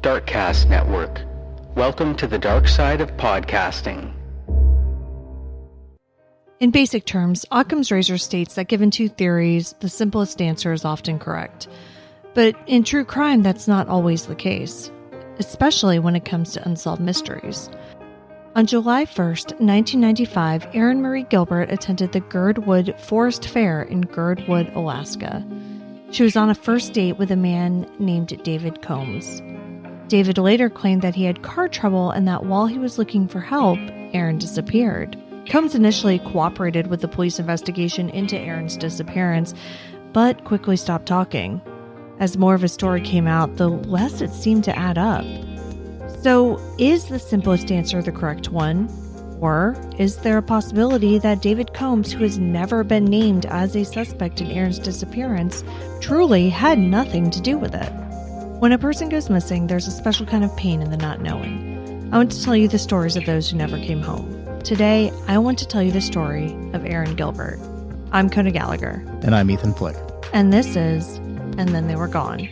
Darkcast Network. Welcome to the dark side of podcasting. In basic terms, Occam's razor states that given two theories, the simplest answer is often correct. But in true crime, that's not always the case, especially when it comes to unsolved mysteries. On July 1st, 1995, Erin Marie Gilbert attended the Girdwood Forest Fair in Girdwood, Alaska. She was on a first date with a man named David Combs. David later claimed that he had car trouble and that while he was looking for help, Erin disappeared. Combs initially cooperated with the police investigation into Erin's disappearance, but quickly stopped talking. As more of his story came out, the less it seemed to add up. So, is the simplest answer the correct one? Or is there a possibility that David Combs, who has never been named as a suspect in Erin's disappearance, truly had nothing to do with it? When a person goes missing, there's a special kind of pain in the not knowing. I want to tell you the stories of those who never came home. Today, I want to tell you the story of Erin Gilbert. I'm Kona Gallagher. And I'm Ethan Flick. And this is And Then They Were Gone.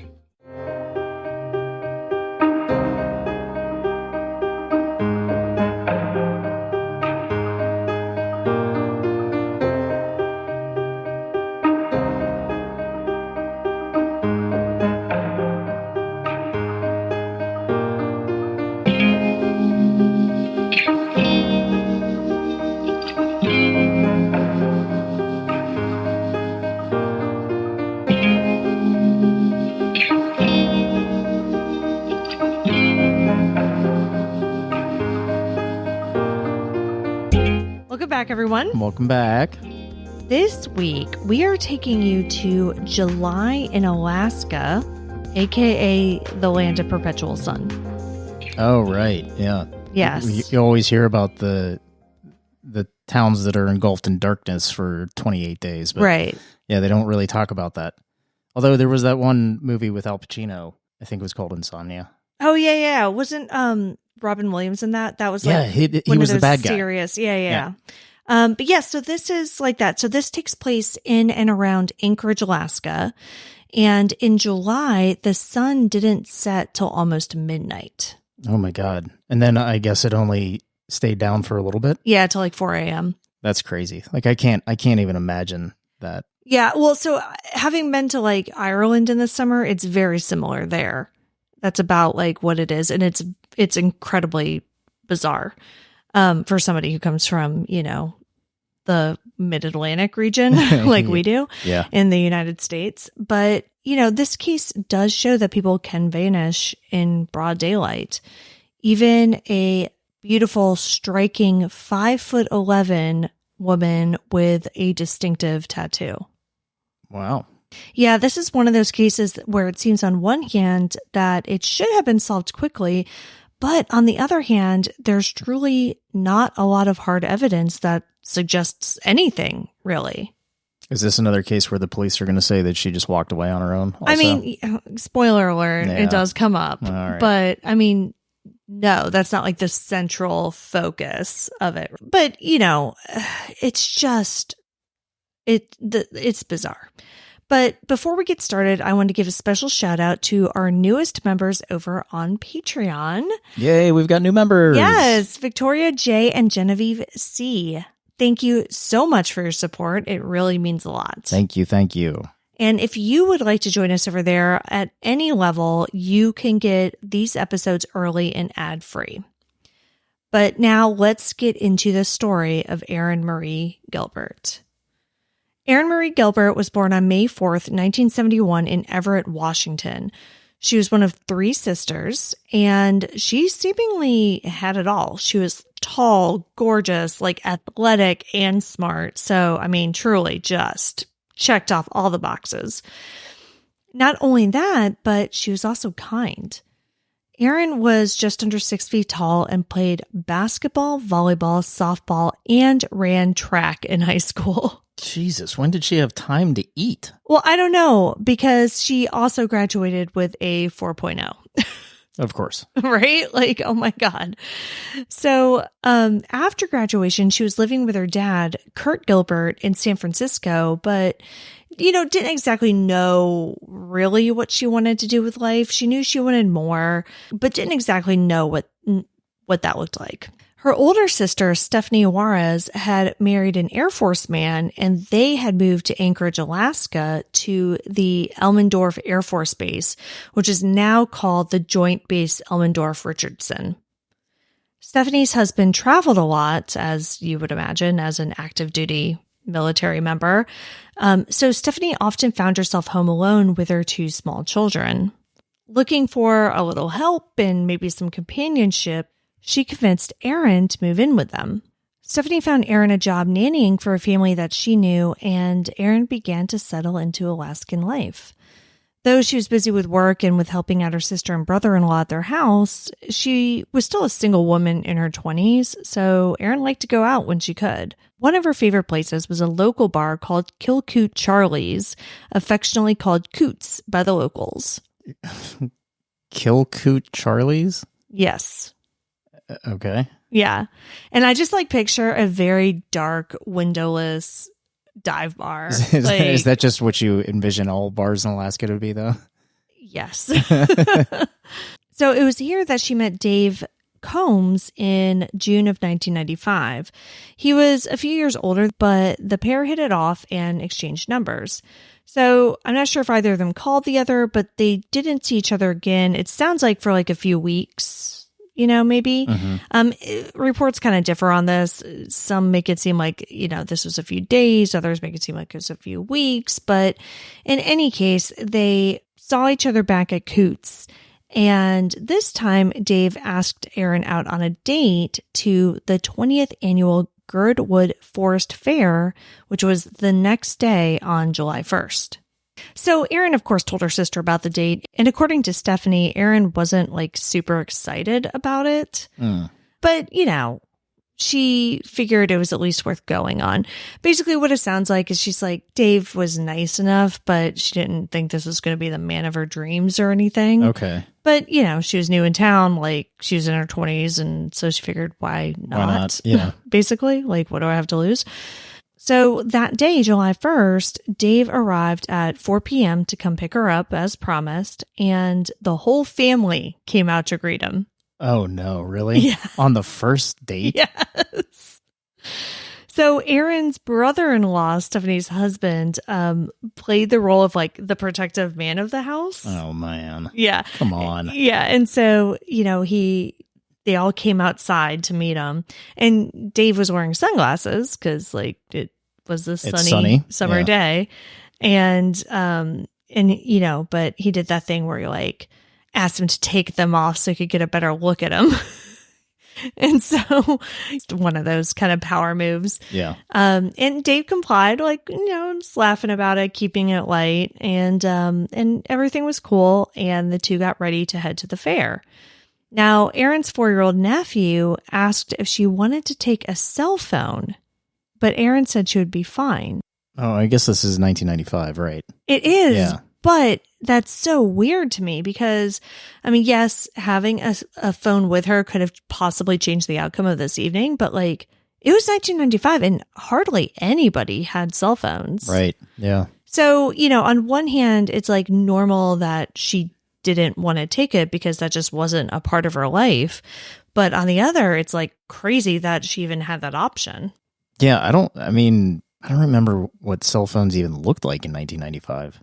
Everyone. Welcome back. This week, we are taking you to July in Alaska, aka the land of perpetual sun. Oh, right. Yeah. Yes. You always hear about the towns that are engulfed in darkness for 28 days. But right. Yeah, they don't really talk about that. Although there was that one movie with Al Pacino, I think it was called Insomnia. Oh, yeah. Wasn't Robin Williams in that? That was he was the bad guy. Serious. Yeah. But yeah, so this is like that. So this takes place in and around Anchorage, Alaska. And in July, the sun didn't set till almost midnight. Oh my God. And then I guess it only stayed down for a little bit? Yeah, till like 4 a.m. That's crazy. Like I can't even imagine that. Yeah, well, so having been to like Ireland in the summer, it's very similar there. That's about like what it is. And it's incredibly bizarre for somebody who comes from, the mid-Atlantic region like we do in the United States. But, this case does show that people can vanish in broad daylight. Even a beautiful, striking 5'11" woman with a distinctive tattoo. Wow. Yeah, this is one of those cases where it seems on one hand that it should have been solved quickly, but on the other hand, there's truly not a lot of hard evidence that suggests anything, really. Is this another case where the police are going to say that she just walked away on her own? Also? I mean, spoiler alert, It does come up. Right. But, I mean, no, that's not like the central focus of it. But, it's just, it's bizarre. But before we get started, I want to give a special shout out to our newest members over on Patreon. Yay, we've got new members. Yes, Victoria J. and Genevieve C. Thank you so much for your support. It really means a lot. Thank you. And if you would like to join us over there at any level, you can get these episodes early and ad-free. But now let's get into the story of Erin Marie Gilbert. Erin Marie Gilbert was born on May 4th, 1971 in Everett, Washington. She was one of 3 sisters, and she seemingly had it all. She was tall, gorgeous, like athletic, and smart. So, I mean, truly just checked off all the boxes. Not only that, but she was also kind. Erin was just under 6 feet tall and played basketball, volleyball, softball, and ran track in high school. Jesus, when did she have time to eat? Well, I don't know, because she also graduated with a 4.0. Of course. Right? Like, oh my God. So after graduation, she was living with her dad, Kurt Gilbert, in San Francisco, but didn't exactly know really what she wanted to do with life. She knew she wanted more, but didn't exactly know what that looked like. Her older sister, Stephanie Juarez, had married an Air Force man, and they had moved to Anchorage, Alaska, to the Elmendorf Air Force Base, which is now called the Joint Base Elmendorf-Richardson. Stephanie's husband traveled a lot, as you would imagine, as an active duty military member. So Stephanie often found herself home alone with her 2 small children. Looking for a little help and maybe some companionship, she convinced Erin to move in with them. Stephanie found Erin a job nannying for a family that she knew, and Erin began to settle into Alaskan life. Though she was busy with work and with helping out her sister and brother-in-law at their house, she was still a single woman in her 20s, so Erin liked to go out when she could. One of her favorite places was a local bar called Kilcoot Charlie's, affectionately called Coots by the locals. Kilcoot Charlie's? Yes. Okay. Yeah. And I just picture a very dark, windowless dive bar. Is that just what you envision all bars in Alaska to be, though? Yes. So it was here that she met Dave Combs in June of 1995. He was a few years older, but the pair hit it off and exchanged numbers. So I'm not sure if either of them called the other, but they didn't see each other again. It sounds like for a few weeks, maybe. Mm-hmm. Reports kind of differ on this. Some make it seem like, this was a few days. Others make it seem like it was a few weeks. But in any case, they saw each other back at Coots. And this time, Dave asked Erin out on a date to the 20th annual Girdwood Forest Fair, which was the next day on July 1st. So Erin, of course, told her sister about the date. And according to Stephanie, Erin wasn't super excited about it. But, she figured it was at least worth going on. Basically, what it sounds like is she's like, Dave was nice enough, but she didn't think this was going to be the man of her dreams or anything. Okay. But, she was new in town, she was in her 20s, and so she figured, why not? Why not? Yeah. Basically, what do I have to lose? So that day, July 1st, Dave arrived at 4 p.m. to come pick her up as promised, and the whole family came out to greet him. Oh, no, really? Yeah. On the first date? Yes. So Erin's brother-in-law, Stephanie's husband, played the role of the protective man of the house. Oh, man. Yeah. Come on. Yeah. And so, they all came outside to meet him. And Dave was wearing sunglasses because it was a sunny summer day. And but he did that thing where you asked him to take them off so he could get a better look at him. And so one of those kind of power moves. Yeah. And Dave complied, just laughing about it, keeping it light, and everything was cool. And the two got ready to head to the fair. Now, Erin's 4-year-old nephew asked if she wanted to take a cell phone, but Erin said she would be fine. Oh, I guess this is 1995, right? It is. Yeah. But that's so weird to me because, yes, having a phone with her could have possibly changed the outcome of this evening, but it was 1995 and hardly anybody had cell phones. Right. Yeah. So, on one hand, it's normal that she didn't want to take it because that just wasn't a part of her life. But on the other, it's crazy that she even had that option. Yeah. I don't remember what cell phones even looked like in 1995.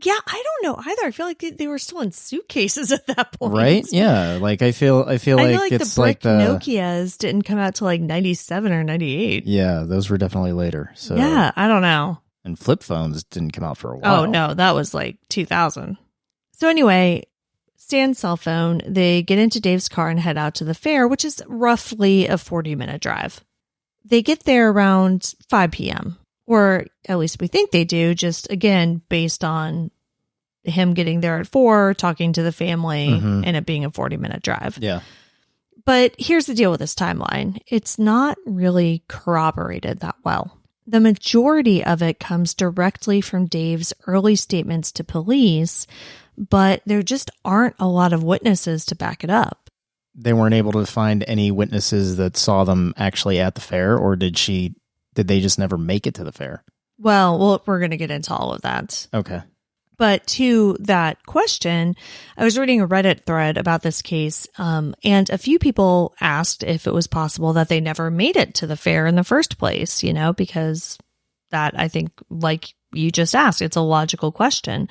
Yeah, I don't know either. I feel like they were still in suitcases at that point. Right? Yeah. I feel like it's the brick Nokias didn't come out till 97 or 98. Yeah, those were definitely later. So yeah, I don't know. And flip phones didn't come out for a while. Oh, no, that was 2000. So anyway, Stan's cell phone, they get into Dave's car and head out to the fair, which is roughly a 40-minute drive. They get there around 5 p.m., or at least we think they do, just again, based on him getting there at 4, talking to the family, and it being a 40-minute drive. Yeah. But here's the deal with this timeline. It's not really corroborated that well. The majority of it comes directly from Dave's early statements to police, but there just aren't a lot of witnesses to back it up. They weren't able to find any witnesses that saw them actually at the fair, or did they just never make it to the fair? Well, we're going to get into all of that. Okay. But to that question, I was reading a Reddit thread about this case, and a few people asked if it was possible that they never made it to the fair in the first place, because that, I think, like you just asked, it's a logical question.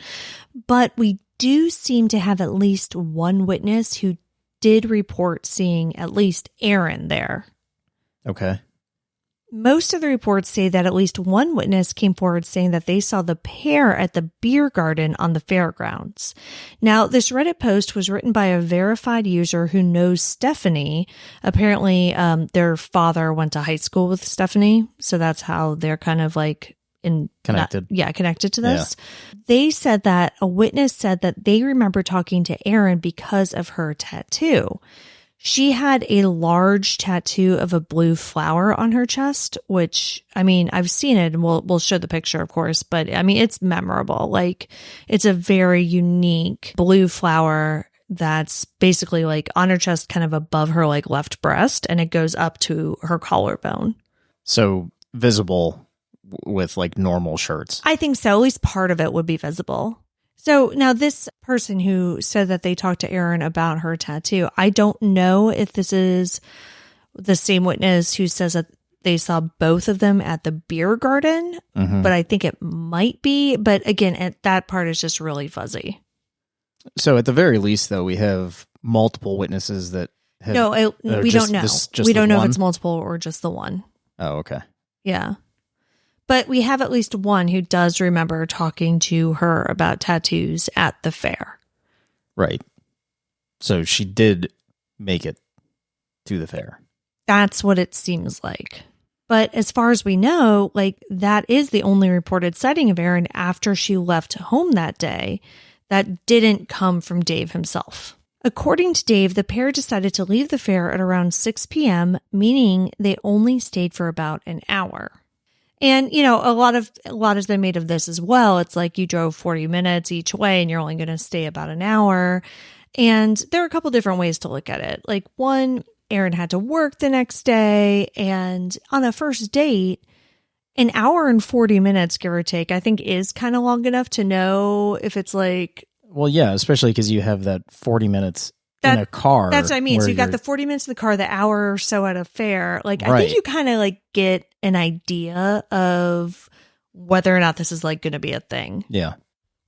But we do seem to have at least one witness who did report seeing at least Erin there. Okay. Most of the reports say that at least one witness came forward saying that they saw the pair at the beer garden on the fairgrounds. Now, this Reddit post was written by a verified user who knows Stephanie. Apparently, their father went to high school with Stephanie, so that's how they're kind of like connected. Connected to this. Yeah. They said that a witness said that they remember talking to Erin because of her tattoo. She had a large tattoo of a blue flower on her chest, which, I mean, I've seen it and we'll show the picture, of course, but I mean, it's memorable. Like, it's a very unique blue flower that's basically like on her chest, kind of above her like left breast, and it goes up to her collarbone. So visible with like normal shirts. I think so. At least part of it would be visible. So now this person who said that they talked to Erin about her tattoo, I don't know if this is the same witness who says that they saw both of them at the beer garden, but I think it might be. But again, that part is just really fuzzy. So at the very least, though, we have multiple witnesses that have... No, we don't know. We don't know if it's multiple or just the one. Oh, okay. Yeah. But we have at least one who does remember talking to her about tattoos at the fair. Right. So she did make it to the fair. That's what it seems like. But as far as we know, like, that is the only reported sighting of Erin after she left home that day that didn't come from Dave himself. According to Dave, the pair decided to leave the fair at around 6 p.m., meaning they only stayed for about an hour. And, a lot has been made of this as well. It's like you drove 40 minutes each way and you're only going to stay about an hour. And there are a couple different ways to look at it. Like, one, Erin had to work the next day. And on a first date, an hour and 40 minutes, give or take, I think is kind of long enough to know if it's like... Well, yeah, especially because you have that 40 minutes in a car. That's what I mean. So you got the 40 minutes in the car, the hour or so at a fair. Like, I think you kind of like get an idea of whether or not this is like going to be a thing. Yeah.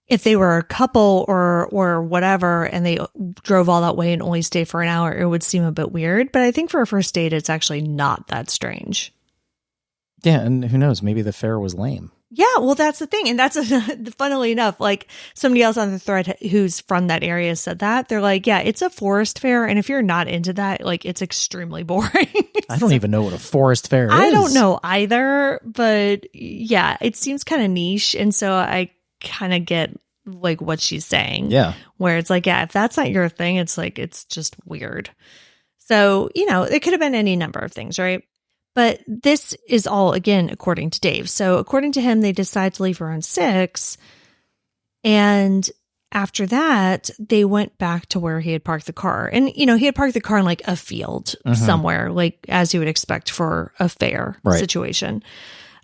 If they were a couple or whatever and they drove all that way and only stayed for an hour, it would seem a bit weird. But I think for a first date, it's actually not that strange. Yeah. And who knows? Maybe the fair was lame. Yeah, well, that's the thing. And that's, funnily enough, like somebody else on the thread who's from that area said that. They're like, yeah, it's a forest fair. And if you're not into that, like, it's extremely boring. I don't even know what a forest fair is. I don't know either. But yeah, it seems kind of niche. And so I kind of get like what she's saying. Yeah. Where it's like, yeah, if that's not your thing, it's like, it's just weird. So, it could have been any number of things, right? But this is all, again, according to Dave. So according to him, they decide to leave around 6. And after that, they went back to where he had parked the car. And, he had parked the car in like a field somewhere, like as you would expect for a fair situation.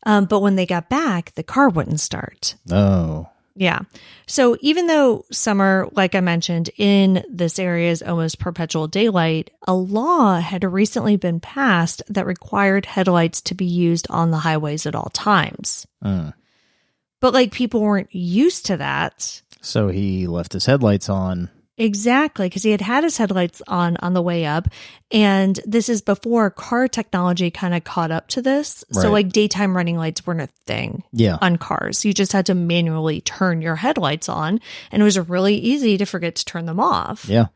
But when they got back, the car wouldn't start. Oh. Yeah. So even though summer, like I mentioned, in this area is almost perpetual daylight, a law had recently been passed that required headlights to be used on the highways at all times. But like people weren't used to that. So he left his headlights on. Exactly, because he had his headlights on the way up. And this is before car technology kind of caught up to this. Right. So like daytime running lights weren't a thing on cars. You just had to manually turn your headlights on. And it was really easy to forget to turn them off. Yeah.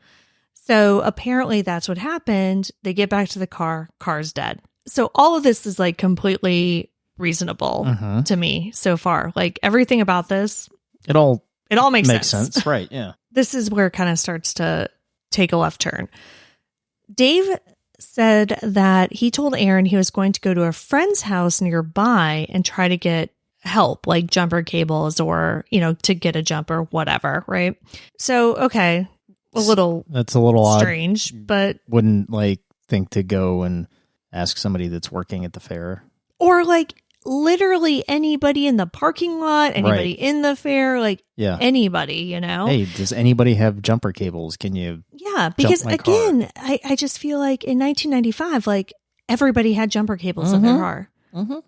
So apparently that's what happened. They get back to the car's dead. So all of this is like completely reasonable to me so far. Like everything about this. It all makes sense. Right, yeah. This is where it kind of starts to take a left turn. Dave said that he told Erin he was going to go to a friend's house nearby and try to get help, like jumper cables or, to get a jumper, whatever, right? So, okay, that's a little strange, but wouldn't like think to go and ask somebody that's working at the fair. Or like literally anybody in the parking lot, anybody Right. in the fair, like Yeah. anybody, you know? Hey, does anybody have jumper cables? Can you? Yeah, because my car? again, I just feel like in 1995, like everybody had jumper cables in their car. Mm-hmm.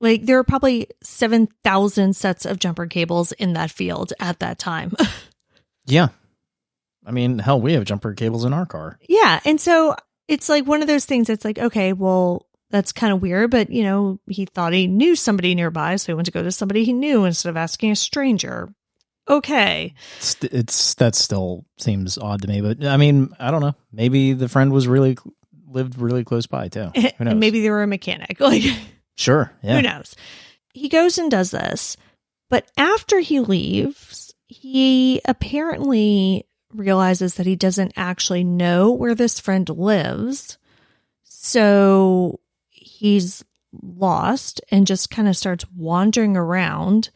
Like there were probably 7,000 sets of jumper cables in that field at that time. Yeah. I mean, hell, we have jumper cables in our car. Yeah. And so it's like one of those things that's like, okay, well, that's kind of weird, but you know, he thought he knew somebody nearby, so he went to go to somebody he knew instead of asking a stranger. Okay. That still seems odd to me, but I mean, I don't know. Maybe the friend lived really close by too. Who knows? And maybe they were a mechanic. Like, sure. Yeah. who knows? He goes and does this, but after he leaves, he apparently realizes that he doesn't actually know where this friend lives. So he's lost and just kind of starts wandering around.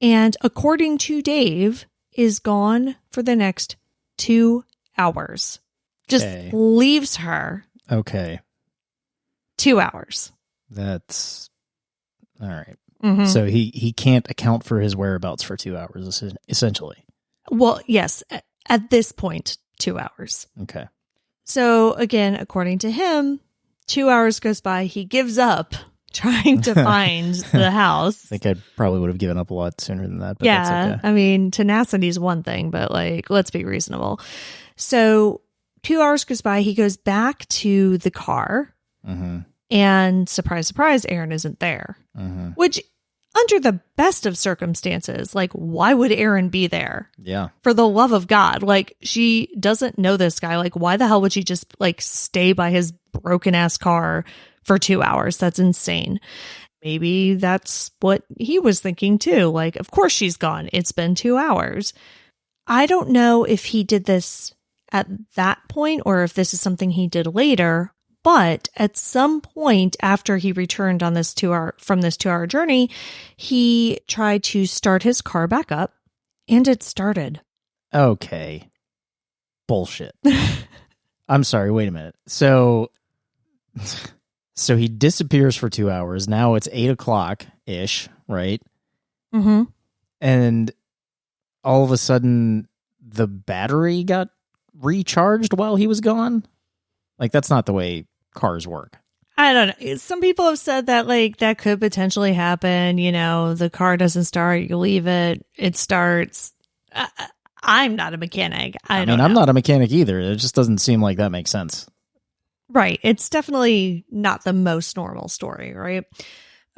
And according to Dave, is gone for the next 2 hours. Just Okay. leaves her Okay. 2 hours. That's all right. Mhm. So he can't account for his whereabouts for 2 hours, essentially. Well, yes, at this point, 2 hours. Okay. So again, according to him, 2 hours goes by. He gives up trying to find the house. I think I probably would have given up a lot sooner than that, but Yeah. that's okay. I mean, tenacity is one thing, but like, let's be reasonable. So 2 hours goes by. He goes back to the car Mm-hmm. and surprise, surprise, Erin isn't there, Mm-hmm. which under the best of circumstances, like, why would Erin be there? Yeah. For the love of God, like, she doesn't know this guy. Like, why the hell would she just like stay by his broken ass car for 2 hours? That's insane. Maybe that's what he was thinking too. Like, of course she's gone. It's been 2 hours. I don't know if he did this at that point or if this is something he did later. But at some point after he returned on this 2 hour journey, he tried to start his car back up and it started. Okay. Bullshit. I'm sorry. Wait a minute. So he disappears for 2 hours. Now it's 8:00 ish, right? Mm-hmm. And all of a sudden, the battery got recharged while he was gone. Like, that's not the way cars work. I don't know. Some people have said that like that could potentially happen. You know, the car doesn't start, you leave it, it starts. I'm not a mechanic. I mean, I'm not a mechanic either. It just doesn't seem like that makes sense. Right. It's definitely not the most normal story, right?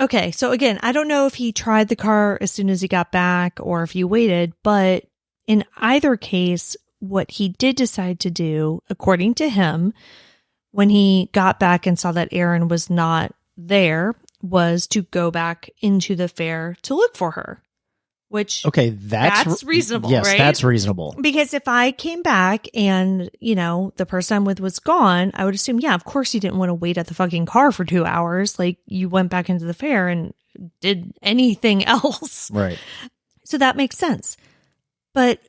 Okay. So again, I don't know if he tried the car as soon as he got back or if he waited, but in either case, what he did decide to do, according to him, when he got back and saw that Erin was not there, was to go back into the fair to look for her, which Okay, that's reasonable, yes, right? that's reasonable. Because if I came back and, you know, the person I'm with was gone, I would assume, yeah, of course you didn't want to wait at the fucking car for 2 hours. Like, you went back into the fair and did anything else. Right. So that makes sense. But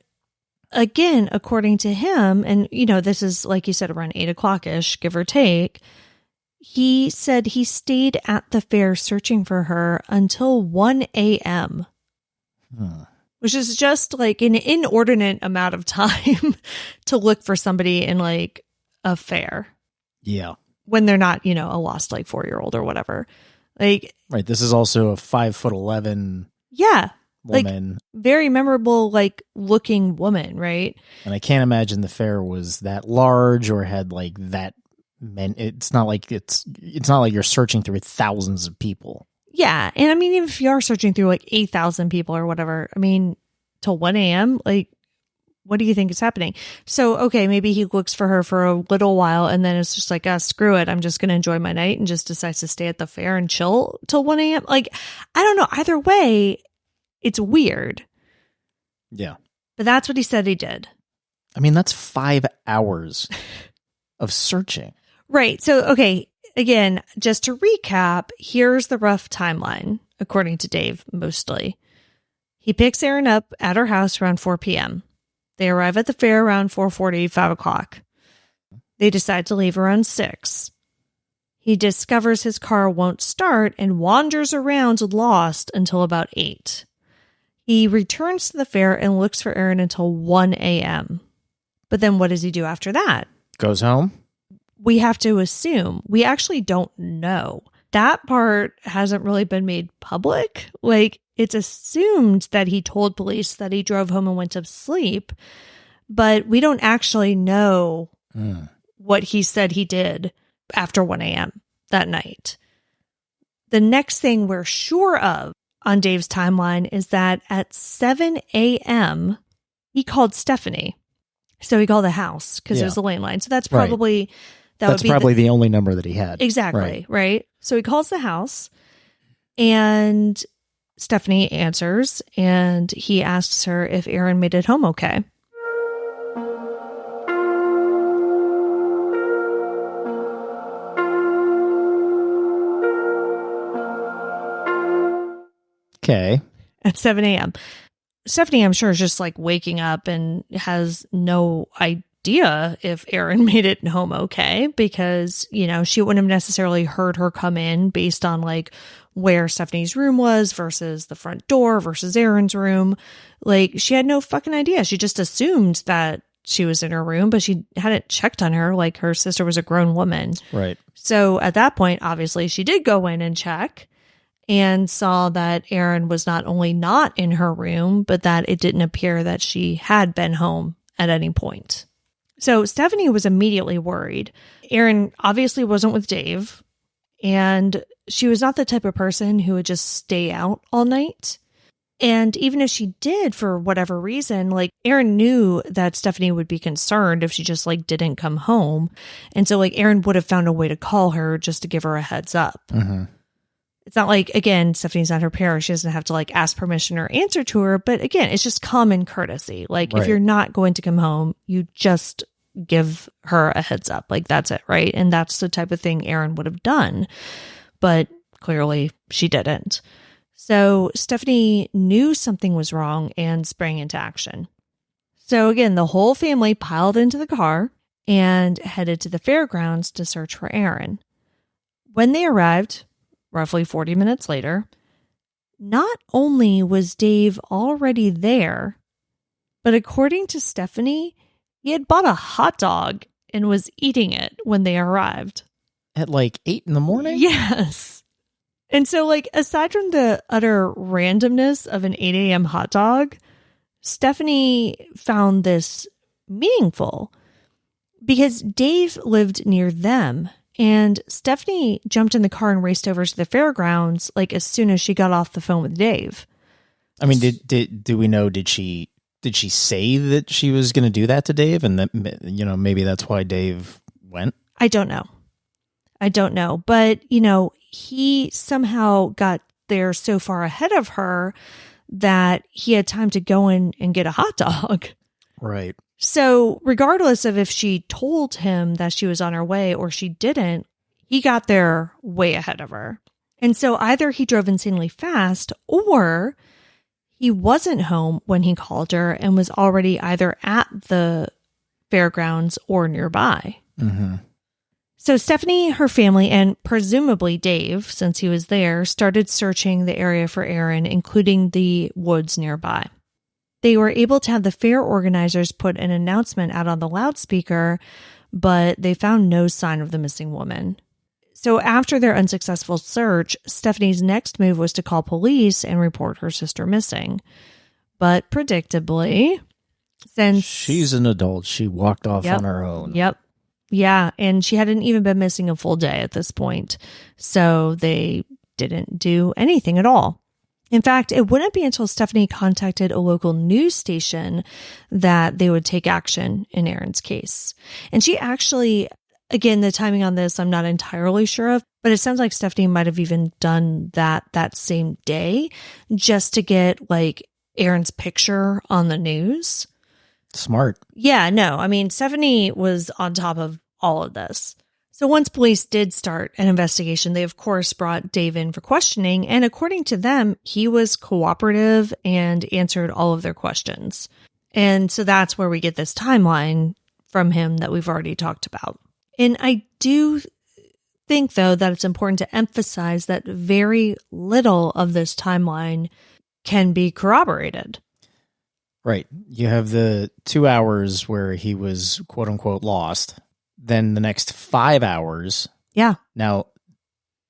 again, according to him, and, you know, this is, like you said, around 8:00-ish, give or take, he said he stayed at the fair searching for her until 1 a.m., which is just like an inordinate amount of time to look for somebody in like a fair Yeah. when they're not, you know, a lost like 4-year-old or whatever. Like, Right. This is also a 5'11" yeah, woman. like very memorable, like looking woman, right? And I can't imagine the fair was that large or had like that it's not like you're searching through thousands of people. Yeah. And I mean, even if you are searching through like 8,000 people or whatever, I mean, till 1 a.m., like, what do you think is happening? So, okay, maybe he looks for her for a little while and then it's just like, screw it. I'm just going to enjoy my night and just decides to stay at the fair and chill till 1 a.m. Like, I don't know. Either way, it's weird. Yeah. But that's what he said he did. I mean, that's 5 hours of searching. Right. So, okay, again, just to recap, here's the rough timeline, according to Dave, mostly. He picks Erin up at her house around 4 p.m. They arrive at the fair around 4:40, 5 o'clock. They decide to leave around 6. He discovers his car won't start and wanders around lost until about 8. He returns to the fair and looks for Erin until 1 a.m. But then what does he do after that? Goes home? We have to assume. We actually don't know. That part hasn't really been made public. Like, it's assumed that he told police that he drove home and went to sleep, but we don't actually know what he said he did after 1 a.m. that night. The next thing we're sure of on Dave's timeline is that at 7 a.m., he called Stephanie. So he called the house because there's a landline. So that's probably... That's probably the only number that he had. Exactly, right? So he calls the house, and Stephanie answers, and he asks her if Erin made it home okay. Okay. At 7 a.m. Stephanie, I'm sure, is just like waking up and has no idea if Erin made it home okay, because, you know, she wouldn't have necessarily heard her come in based on like where Stephanie's room was versus the front door versus Erin's room. Like, she had no fucking idea. She just assumed that she was in her room, but she hadn't checked on her. Like, her sister was a grown woman. Right. So at that point, obviously, she did go in and check and saw that Erin was not only not in her room, but that it didn't appear that she had been home at any point. So Stephanie was immediately worried. Erin obviously wasn't with Dave, and she was not the type of person who would just stay out all night. And even if she did, for whatever reason, like, Erin knew that Stephanie would be concerned if she just like didn't come home. And so like Erin would have found a way to call her just to give her a heads up. Mm-hmm. It's not like, again, Stephanie's not her parent. She doesn't have to like ask permission or answer to her. But again, it's just common courtesy. Like, if you're not going to come home, you just give her a heads up. Like, that's it, right? And that's the type of thing Erin would have done. But clearly she didn't. So Stephanie knew something was wrong and sprang into action. So again, the whole family piled into the car and headed to the fairgrounds to search for Erin. When they arrived, roughly 40 minutes later, not only was Dave already there, but according to Stephanie, he had bought a hot dog and was eating it when they arrived. At like 8 in the morning? Yes. And so, like, aside from the utter randomness of an 8 a.m. hot dog, Stephanie found this meaningful because Dave lived near them. And Stephanie jumped in the car and raced over to the fairgrounds, like, as soon as she got off the phone with Dave. I mean, do we know, did she say that she was going to do that to Dave? And that, you know, maybe that's why Dave went? I don't know. But, you know, he somehow got there so far ahead of her that he had time to go in and get a hot dog. Right. So regardless of if she told him that she was on her way or she didn't, he got there way ahead of her. And so either he drove insanely fast or he wasn't home when he called her and was already either at the fairgrounds or nearby. Mm-hmm. So Stephanie, her family, and presumably Dave, since he was there, started searching the area for Erin, including the woods nearby. They were able to have the fair organizers put an announcement out on the loudspeaker, but they found no sign of the missing woman. So after their unsuccessful search, Stephanie's next move was to call police and report her sister missing. But predictably, since she's an adult, she walked off on her own. Yep. Yeah, and she hadn't even been missing a full day at this point, so they didn't do anything at all. In fact, it wouldn't be until Stephanie contacted a local news station that they would take action in Erin's case. And she actually, again, the timing on this, I'm not entirely sure of, but it sounds like Stephanie might have even done that same day just to get, like, Erin's picture on the news. Smart. Yeah, no, I mean, Stephanie was on top of all of this. So once police did start an investigation, they of course brought Dave in for questioning. And according to them, he was cooperative and answered all of their questions. And so that's where we get this timeline from him that we've already talked about. And I do think, though, that it's important to emphasize that very little of this timeline can be corroborated. Right. You have the 2 hours where he was quote unquote lost. Then the next 5 hours. Yeah. Now,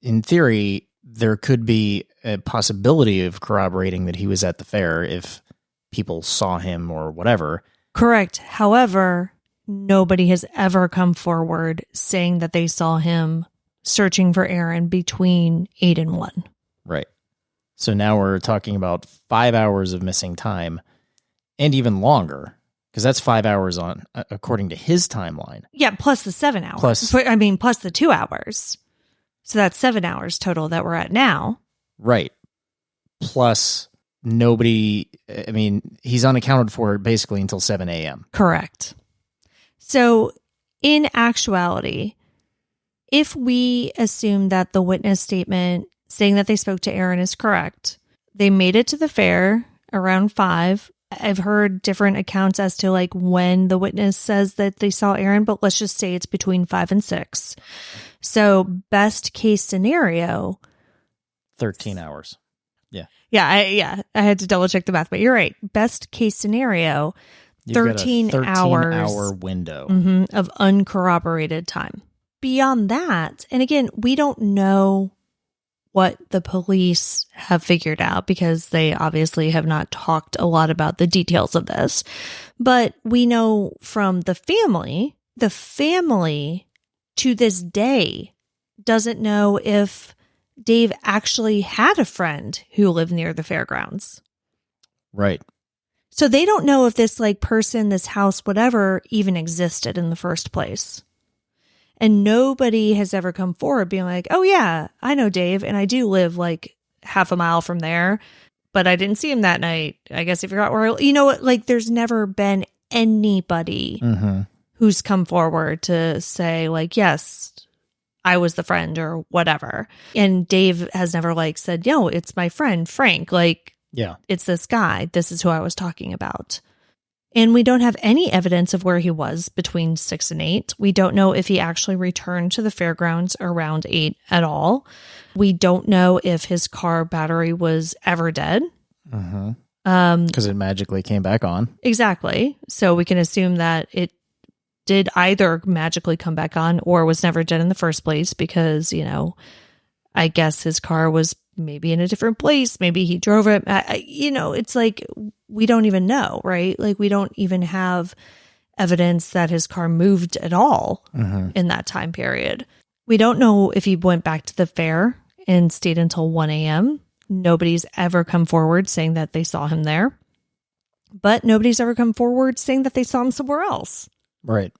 in theory, there could be a possibility of corroborating that he was at the fair if people saw him or whatever. Correct. However, nobody has ever come forward saying that they saw him searching for Erin between 8 and 1. Right. So now we're talking about 5 hours of missing time and even longer, because that's 5 hours on according to his timeline. Yeah, plus the 7 hours. Plus the 2 hours. So that's 7 hours total that we're at now. Right. Plus nobody, I mean, he's unaccounted for basically until 7 a.m. Correct. So in actuality, if we assume that the witness statement saying that they spoke to Erin is correct, they made it to the fair around 5. I've heard different accounts as to like when the witness says that they saw Erin, but let's just say it's between 5 and 6. So best case scenario, 13 hours. Yeah. Yeah. I had to double check the math, but you're right. Best case scenario, You've got a 13 hours hour window of uncorroborated time. Beyond that, and again, we don't know what the police have figured out because they obviously have not talked a lot about the details of this. But we know from the family to this day doesn't know if Dave actually had a friend who lived near the fairgrounds. Right. So they don't know if this like person, this house, whatever, even existed in the first place. And nobody has ever come forward being like, oh yeah, I know Dave and I do live like half a mile from there, but I didn't see him that night. I guess he forgot where, like there's never been anybody who's come forward to say like, yes, I was the friend or whatever. And Dave has never like said, yo, it's my friend, Frank. Like, yeah, it's this guy. This is who I was talking about. And we don't have any evidence of where he was between 6 and 8. We don't know if he actually returned to the fairgrounds around 8 at all. We don't know if his car battery was ever dead. Because it magically came back on. Exactly. So we can assume that it did either magically come back on or was never dead in the first place because, I guess his car was maybe in a different place. Maybe he drove it. It's like we don't even know, right? Like we don't even have evidence that his car moved at all in that time period. We don't know if he went back to the fair and stayed until 1 a.m. Nobody's ever come forward saying that they saw him there. But nobody's ever come forward saying that they saw him somewhere else. Right.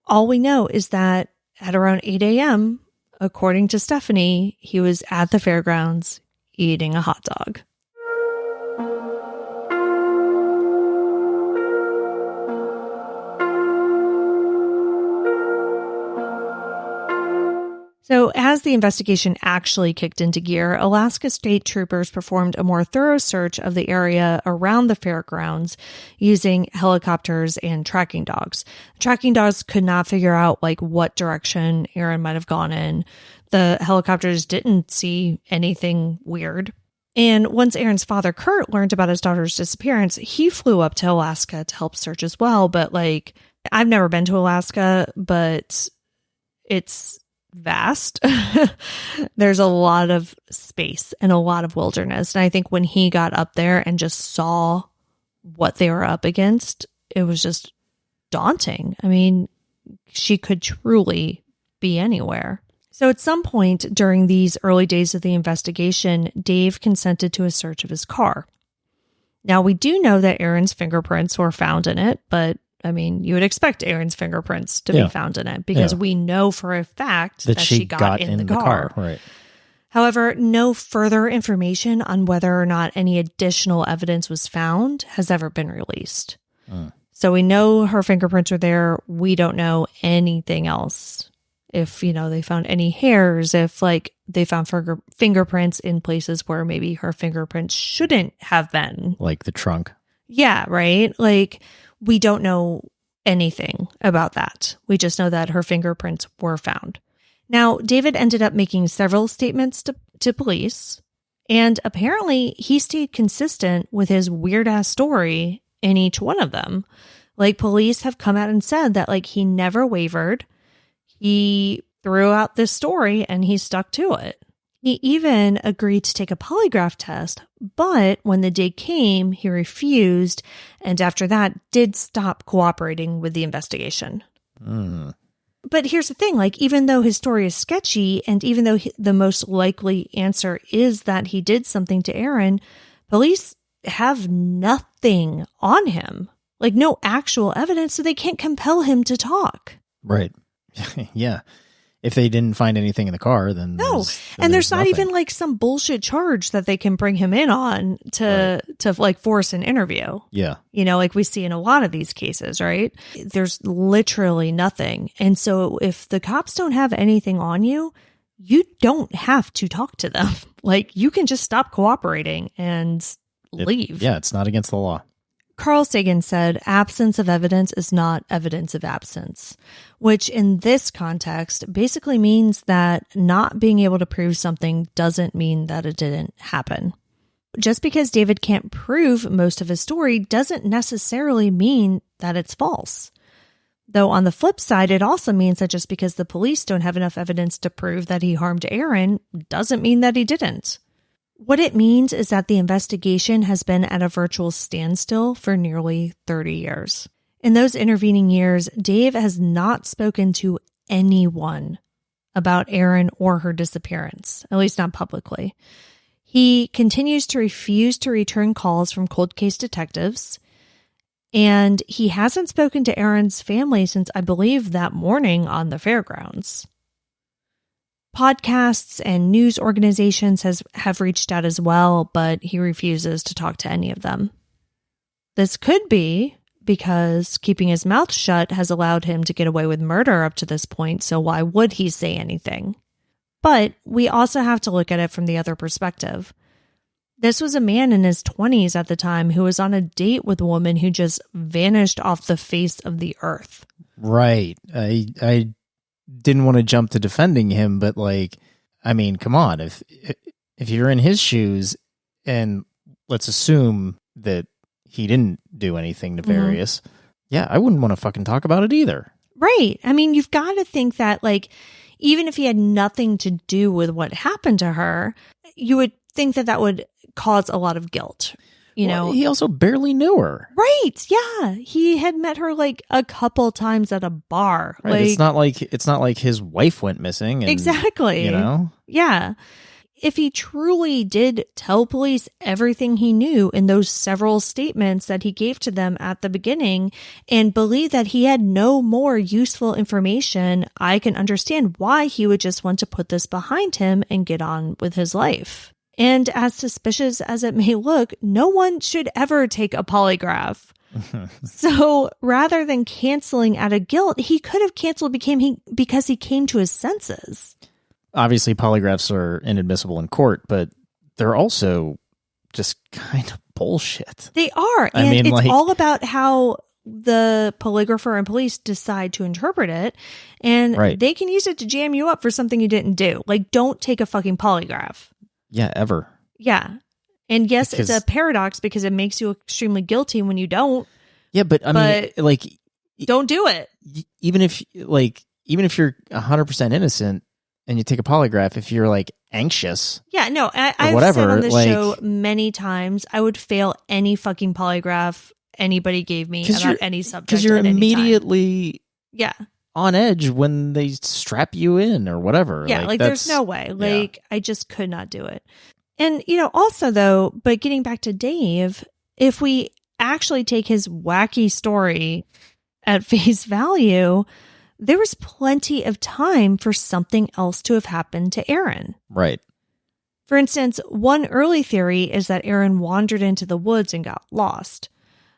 All we know is that at around 8 a.m., according to Stephanie, he was at the fairgrounds eating a hot dog. So as the investigation actually kicked into gear, Alaska State Troopers performed a more thorough search of the area around the fairgrounds using helicopters and tracking dogs. Tracking dogs could not figure out like what direction Erin might have gone in. The helicopters didn't see anything weird. And once Erin's father, Kurt, learned about his daughter's disappearance, he flew up to Alaska to help search as well. But like, I've never been to Alaska, but it's vast. There's a lot of space and a lot of wilderness. And I think when he got up there and just saw what they were up against, it was just daunting. I mean, she could truly be anywhere. So at some point during these early days of the investigation, Dave consented to a search of his car. Now, we do know that Erin's fingerprints were found in it, but I mean, you would expect Erin's fingerprints to be found in it because we know for a fact that she got in the car. Right. However, no further information on whether or not any additional evidence was found has ever been released. So we know her fingerprints are there. We don't know anything else. If, they found any hairs, if like they found fingerprints in places where maybe her fingerprints shouldn't have been. Like the trunk. Yeah, right. Like we don't know anything about that. We just know that her fingerprints were found. Now, David ended up making several statements to police, and apparently he stayed consistent with his weird-ass story in each one of them. Like, police have come out and said that, like, he never wavered. He threw out this story and he stuck to it. He even agreed to take a polygraph test, but when the day came, he refused, and after that did stop cooperating with the investigation. But here's the thing, like, even though his story is sketchy, and even though the most likely answer is that he did something to Erin, police have nothing on him. Like, no actual evidence, so they can't compel him to talk. Right. Yeah. If they didn't find anything in the car, then no. And there's not nothing. even like some bullshit charge that they can bring him in on to like force an interview. Yeah. You know, like we see in a lot of these cases, right? There's literally nothing. And so if the cops don't have anything on you, you don't have to talk to them. Like, you can just stop cooperating and leave. Yeah, it's not against the law. Carl Sagan said, absence of evidence is not evidence of absence, which in this context basically means that not being able to prove something doesn't mean that it didn't happen. Just because David can't prove most of his story doesn't necessarily mean that it's false. Though on the flip side, it also means that just because the police don't have enough evidence to prove that he harmed Erin doesn't mean that he didn't. What it means is that the investigation has been at a virtual standstill for nearly 30 years. In those intervening years, Dave has not spoken to anyone about Erin or her disappearance, at least not publicly. He continues to refuse to return calls from cold case detectives, and he hasn't spoken to Erin's family since, I believe, that morning on the fairgrounds. Podcasts and news organizations have reached out as well, but he refuses to talk to any of them. This could be because keeping his mouth shut has allowed him to get away with murder up to this point, so why would he say anything? But we also have to look at it from the other perspective. This was a man in his 20s at the time who was on a date with a woman who just vanished off the face of the earth. Right. I didn't want to jump to defending him, but like, I mean, come on, if you're in his shoes, and let's assume that he didn't do anything nefarious, yeah, I wouldn't want to fucking talk about it either. Right. I mean, you've got to think that, like, even if he had nothing to do with what happened to her, you would think that that would cause a lot of guilt. You know, he also barely knew her. Right. Yeah. He had met her like a couple times at a bar. Right. Like, it's not like his wife went missing. And, exactly. You know? Yeah. If he truly did tell police everything he knew in those several statements that he gave to them at the beginning and believed that he had no more useful information, I can understand why he would just want to put this behind him and get on with his life. And as suspicious as it may look, no one should ever take a polygraph. So rather than canceling out of guilt, he could have canceled because he came to his senses. Obviously, polygraphs are inadmissible in court, but they're also just kind of bullshit. They are. And it's all about how the polygrapher and police decide to interpret it. And they can use it to jam you up for something you didn't do. Like, don't take a fucking polygraph. Yeah, ever. Yeah. And yes, it's a paradox because it makes you extremely guilty when you don't. Yeah, but I mean, like, don't do it. Even if you're 100% innocent and you take a polygraph, if you're like anxious. Yeah, no, I've said on this show many times, I would fail any fucking polygraph anybody gave me about any subject. Because you're immediately on edge when they strap you in or whatever. Yeah, like there's no way. Like, I just could not do it. And, you know, also though, but getting back to Dave, if we actually take his wacky story at face value, there was plenty of time for something else to have happened to Erin. Right. For instance, one early theory is that Erin wandered into the woods and got lost.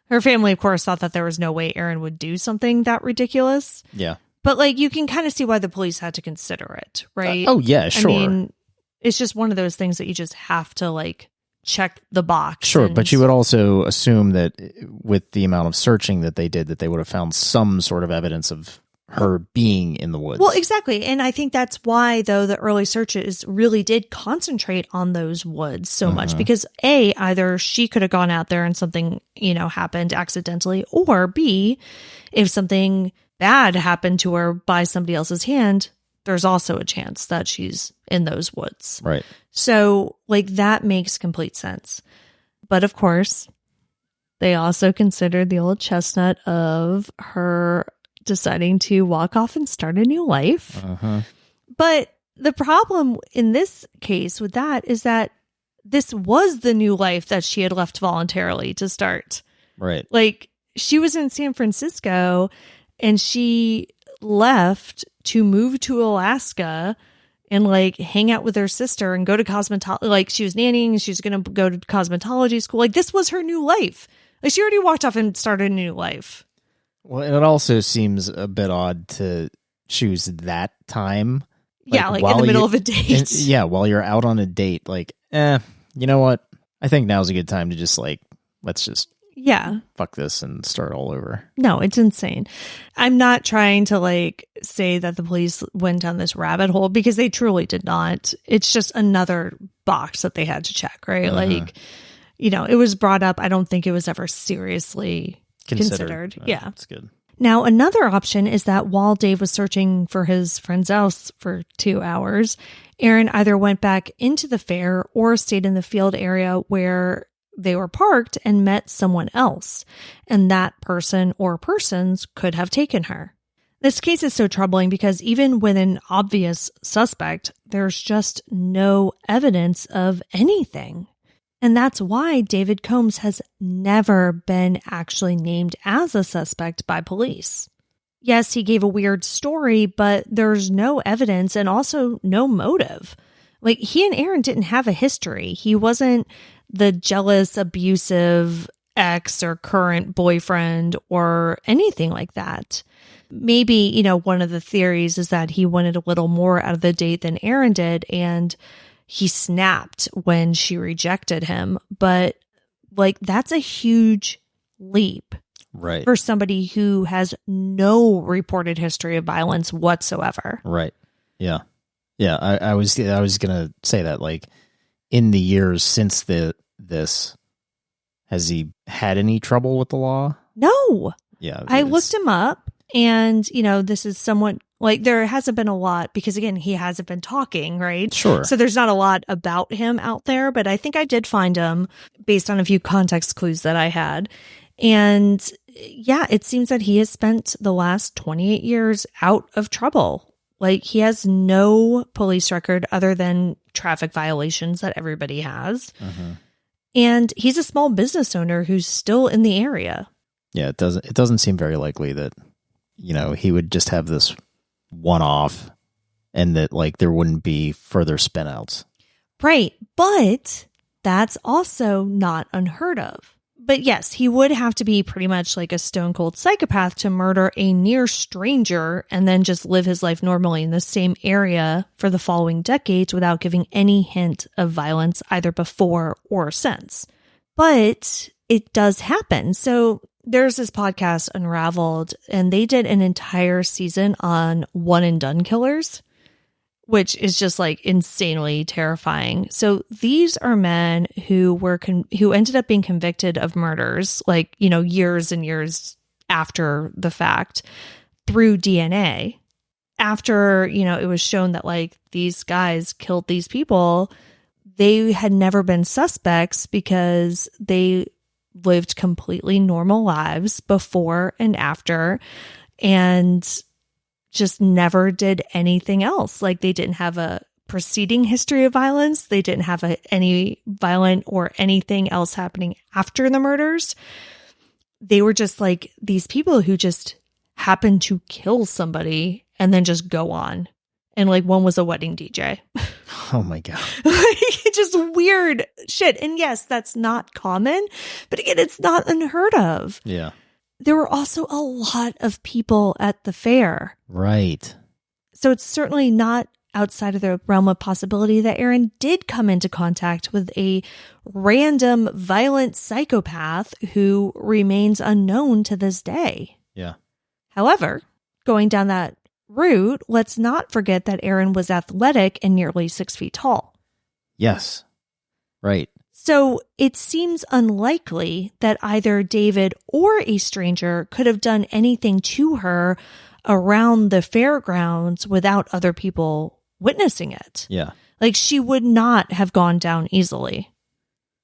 Her family, of course, thought that there was no way Erin would do something that ridiculous. Yeah. But, like, you can kind of see why the police had to consider it, right? Oh, yeah, sure. I mean, it's just one of those things that you just have to, like, check the box. Sure, but you would also assume that with the amount of searching that they did, that they would have found some sort of evidence of her being in the woods. Well, exactly. And I think that's why, though, the early searches really did concentrate on those woods so much because A, either she could have gone out there and something, happened accidentally, or B, if something bad happened to her by somebody else's hand, there's also a chance that she's in those woods. Right. So, that makes complete sense. But of course, they also considered the old chestnut of her deciding to walk off and start a new life. But the problem in this case with that is that this was the new life that she had left voluntarily to start. Right. She was in San Francisco and she left to move to Alaska and hang out with her sister and go to cosmetology. She was nannying and she was going to go to cosmetology school. This was her new life. She already walked off and started a new life. Well, and it also seems a bit odd to choose that time. In the middle of a date. While you're out on a date, you know what? I think now's a good time to just let's just fuck this and start all over. No, it's insane. I'm not trying to say that the police went down this rabbit hole because they truly did not. It's just another box that they had to check, right? It was brought up. I don't think it was ever seriously considered. Yeah. That's good. Now, another option is that while Dave was searching for his friend's house for 2 hours, Erin either went back into the fair or stayed in the field area where they were parked and met someone else. And that person or persons could have taken her. This case is so troubling because even with an obvious suspect, there's just no evidence of anything. And that's why David Combs has never been actually named as a suspect by police. Yes, he gave a weird story, but there's no evidence and also no motive. He and Erin didn't have a history. He wasn't the jealous, abusive ex or current boyfriend or anything like that. Maybe, one of the theories is that he wanted a little more out of the date than Erin did, and he snapped when she rejected him. But that's a huge leap. Right. For somebody who has no reported history of violence whatsoever. Right. Yeah. Yeah. I was going to say that in the years since this, has he had any trouble with the law? No. Yeah. I looked him up and, this is somewhat there hasn't been a lot because, again, he hasn't been talking, right? Sure. So there's not a lot about him out there, but I think I did find him based on a few context clues that I had. And yeah, it seems that he has spent the last 28 years out of trouble. He has no police record other than traffic violations that everybody has. And he's a small business owner who's still in the area. Yeah, it doesn't seem very likely that, he would just have this one-off and that there wouldn't be further spin-outs. Right. But that's also not unheard of. But yes, he would have to be pretty much like a stone cold psychopath to murder a near stranger and then just live his life normally in the same area for the following decades without giving any hint of violence either before or since. But it does happen. So there's this podcast, Unraveled, and they did an entire season on one and done killers, which is just insanely terrifying. So these are men who who ended up being convicted of murders, years and years after the fact through DNA. After, it was shown that these guys killed these people, they had never been suspects because they lived completely normal lives before and after and just never did anything else. They didn't have a preceding history of violence. They didn't have any violent or anything else happening after the murders. They were just these people who just happened to kill somebody and then just go on. And one was a wedding DJ. Oh my God. Just weird shit. And yes, that's not common, but again, it's not unheard of. Yeah. There were also a lot of people at the fair. Right. So it's certainly not outside of the realm of possibility that Erin did come into contact with a random violent psychopath who remains unknown to this day. Yeah. However, going down that route, let's not forget that Erin was athletic and nearly 6 feet tall. Yes. Right. So it seems unlikely that either David or a stranger could have done anything to her around the fairgrounds without other people witnessing it. Yeah. Like, she would not have gone down easily.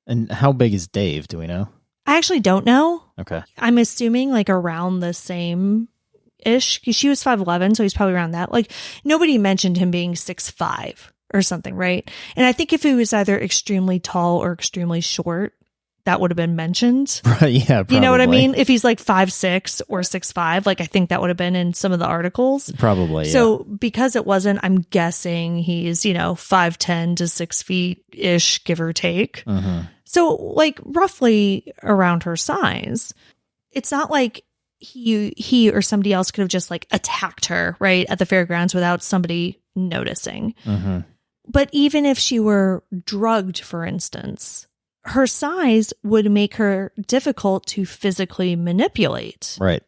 And how big is Dave? Do we know? I actually don't know. Okay. I'm assuming like around the same-ish. She was 5'11", so he's probably around that. Like, nobody mentioned him being 6'5". Or something, right? And I think if he was either extremely tall or extremely short, that would have been mentioned. Right, yeah, probably. You know what I mean? If he's like 5'6" or 6'5", like I think that would have been in some of the articles. Probably, yeah. So because it wasn't, I'm guessing he's, 5'10" to 6 feet-ish, give or take. Mm-hmm. So like roughly around her size. It's not like he or somebody else could have just like attacked her, right, at the fairgrounds without somebody noticing. Mm-hmm. But even if she were drugged, for instance, her size would make her difficult to physically manipulate. Right.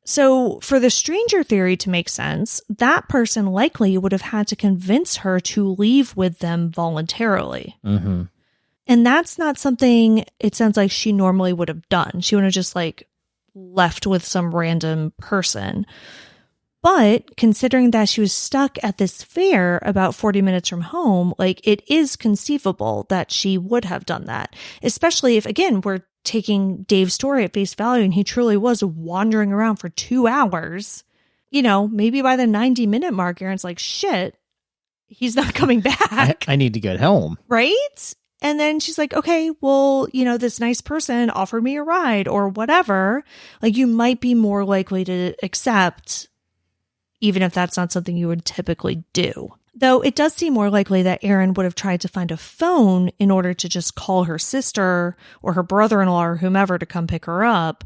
So for the stranger theory to make sense, that person likely would have had to convince her to leave with them voluntarily. Mm-hmm. And that's not something it sounds like she normally would have done. She would have just like left with some random person. But considering that she was stuck at this fair about 40 minutes from home, like it is conceivable that she would have done that, especially if, again, we're taking Dave's story at face value and he truly was wandering around for 2 hours. Maybe by the 90-minute mark, Erin's like, shit, he's not coming back. I need to get home. Right? And then she's like, okay, well, this nice person offered me a ride or whatever. Like, you might be more likely to accept, even if that's not something you would typically do. Though it does seem more likely that Erin would have tried to find a phone in order to just call her sister or her brother-in-law or whomever to come pick her up.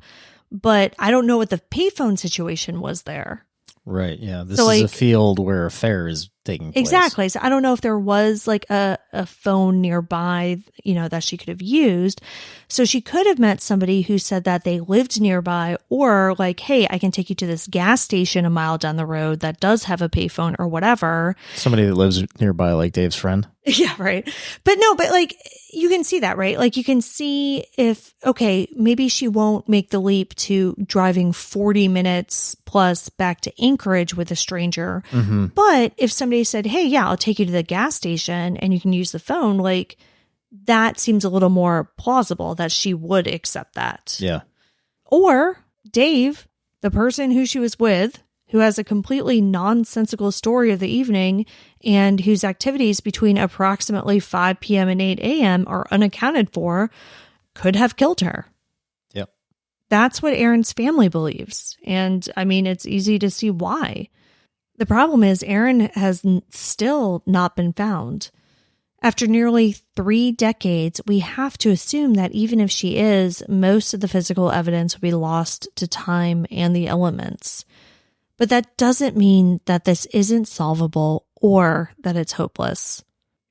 But I don't know what the payphone situation was there. Right, yeah. This is a field where a fair is taking place. Exactly. So I don't know if there was like a phone nearby, that she could have used. So she could have met somebody who said that they lived nearby, or like, hey, I can take you to this gas station a mile down the road that does have a payphone or whatever. Somebody that lives nearby, like Dave's friend. Yeah, right. But like you can see that, right? Like you can see if, okay, maybe she won't make the leap to driving 40 minutes plus back to Anchorage with a stranger. Mm-hmm. But if somebody said, hey, yeah, I'll take you to the gas station and you can use the phone, like that seems a little more plausible that she would accept that. Yeah. Or Dave, the person who she was with, who has a completely nonsensical story of the evening and whose activities between approximately 5 p.m. and 8 a.m. are unaccounted for, could have killed her. Yep. That's what Erin's family believes. And I mean, it's easy to see why. The problem is Erin has still not been found. After nearly 3 decades, we have to assume that even if she is, most of the physical evidence will be lost to time and the elements. But that doesn't mean that this isn't solvable or that it's hopeless.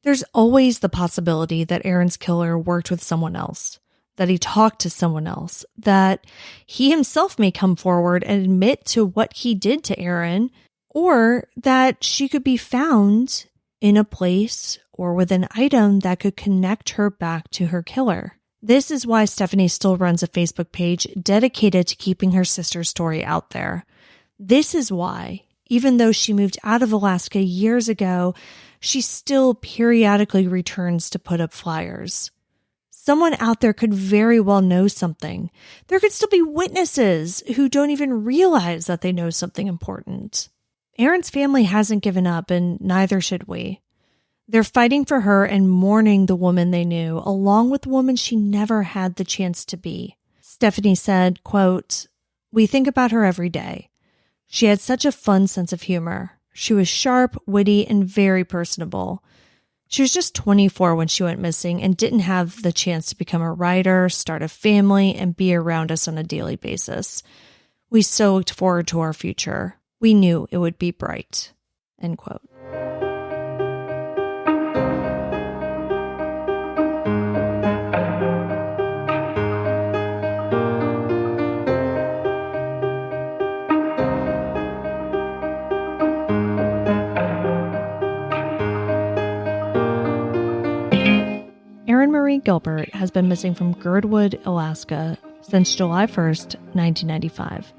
There's always the possibility that Erin's killer worked with someone else, that he talked to someone else, that he himself may come forward and admit to what he did to Erin, or that she could be found in a place or with an item that could connect her back to her killer. This is why Stephanie still runs a Facebook page dedicated to keeping her sister's story out there. This is why, even though she moved out of Alaska years ago, she still periodically returns to put up flyers. Someone out there could very well know something. There could still be witnesses who don't even realize that they know something important. Erin's family hasn't given up, and neither should we. They're fighting for her and mourning the woman they knew, along with the woman she never had the chance to be. Stephanie said, quote, "We think about her every day. She had such a fun sense of humor. She was sharp, witty, and very personable. She was just 24 when she went missing and didn't have the chance to become a writer, start a family, and be around us on a daily basis. We so looked forward to our future. We knew it would be bright." End quote. Gilbert has been missing from Girdwood, Alaska since July 1st, 1995.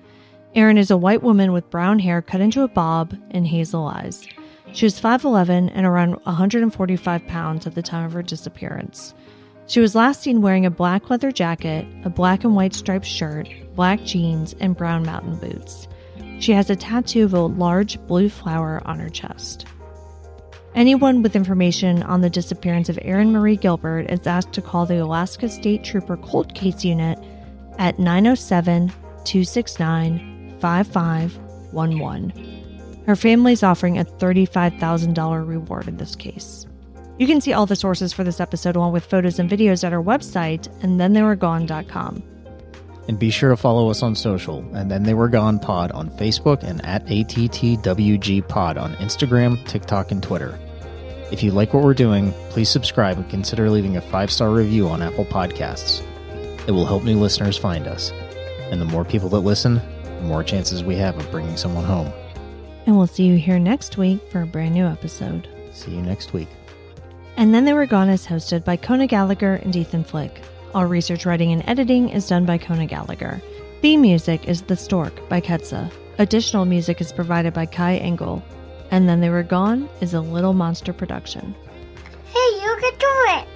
Erin is a white woman with brown hair cut into a bob and hazel eyes. She was 5'11" and around 145 pounds at the time of her disappearance. She was last seen wearing a black leather jacket, a black and white striped shirt, black jeans, and brown mountain boots. She has a tattoo of a large blue flower on her chest. Anyone with information on the disappearance of Erin Marie Gilbert is asked to call the Alaska State Trooper Cold Case Unit at 907-269-5511. Her family is offering a $35,000 reward in this case. You can see all the sources for this episode along with photos and videos at our website, andthentheyweregone.com. And be sure to follow us on social, and Then They Were Gone Pod on Facebook and at ATTWG Pod on Instagram, TikTok, and Twitter. If you like what we're doing, please subscribe and consider leaving a 5-star review on Apple Podcasts. It will help new listeners find us. And the more people that listen, the more chances we have of bringing someone home. And we'll see you here next week for a brand new episode. See you next week. And Then They Were Gone is hosted by Kona Gallagher and Ethan Flick. All research, writing, and editing is done by Kona Gallagher. Theme music is The Stork by Ketsa. Additional music is provided by Kai Engel. And Then They Were Gone is a Little Monster production. Hey, you can do it!